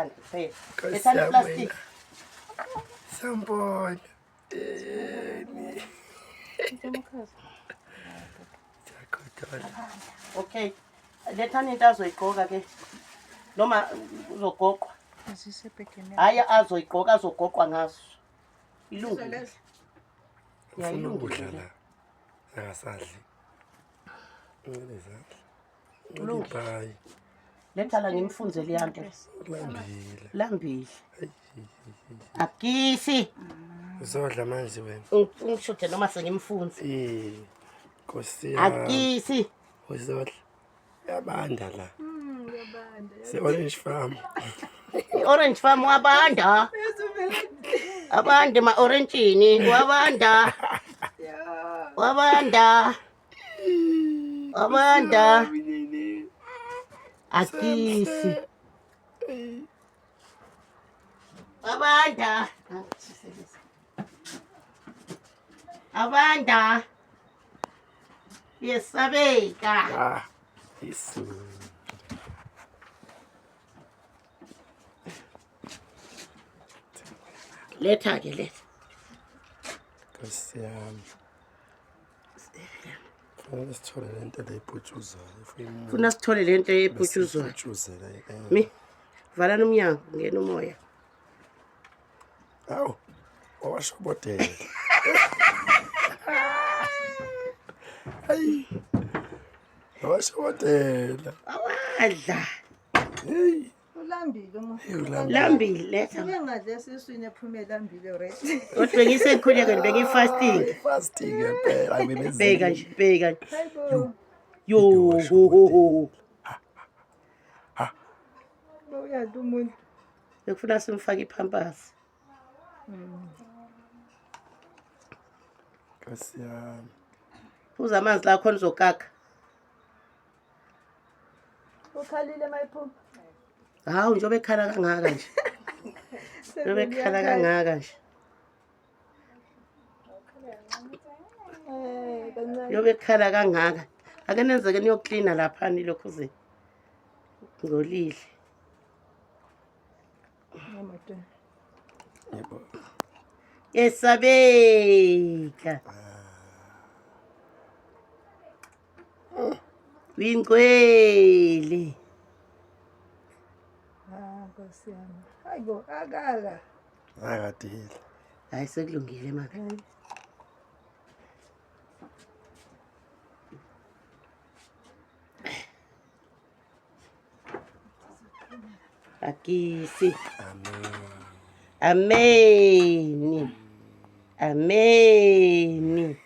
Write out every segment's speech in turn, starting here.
ngithanda phela. Ethanda plastic. Sambona. Okay. Lethani into azoyigqoka ke. Noma uzogoqwa. Hayi azoyigqoka azogoqwa ngaso. Ilungile. Ufuna ukudla la. Akasadli. Ngizakhe. Ulungile. Lethala ngimfunze liyanto. Lambile. Lambile. Akisi. Uzodla manje wena. Ungishuthe noma sengimfunze. Nkosi Akisi. Uzodla. Yabanda la. Yabanda. Se-Orange Farm. I-Orange Farm wabanda. Abande ma-orentshini wabanda. Wabanda. Wabanda. Akisi. Wabanda. Abanda. Yesabeka. Isso. Letha ke letha. Nkosi yami. Funa sithole lento leyibhutshuzayo. Funa sithole lento eyibhutshuzwayo. Mi vala nomnyango ngena umoya. Awu. Washobodela. Hayi. Washobodela. Awadla. Hey. Ulambile uma. Lambile letha. Ngingadle siswini ephumela lambile right. Kodwa bengisenkhuleke bengifasting. Fasting phela ayibezeli. Bheka nje, bheka nje. Hayibo. Yo. Uyadla umuntu. Bekufuna simfake ipampers. Nkosi yami. Phuza amanzi la khona uzokaka. Ukhalile mayiphuma. Hawu njobe ekhala kangaka nje. Njobe ekhala kangaka nje. Njobe ekhala kangaka. Ake nenzeke niyoklina lapha nilokhu ze. Ngolile. Yebo. Yesabeka. Wingwele. Nkosi yami. Hayibo akala. Akadile. Hayi sekulungile manje. Akisi. Amen. Amen.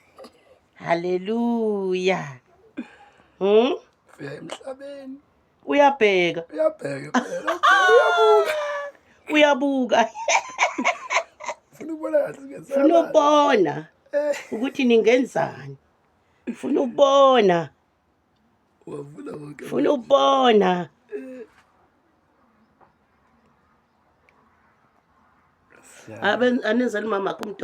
Hallelujah. Fika emhlabeni. Uyabheka. Uyabheka phela. Uyabuka. Uyabuka. Funa ukubona kahle ngezaba. Funa ubona ukuthi ningenzani. Funa ubona. Wavula wonke. Funa ubona. Anenzela mama kumdo.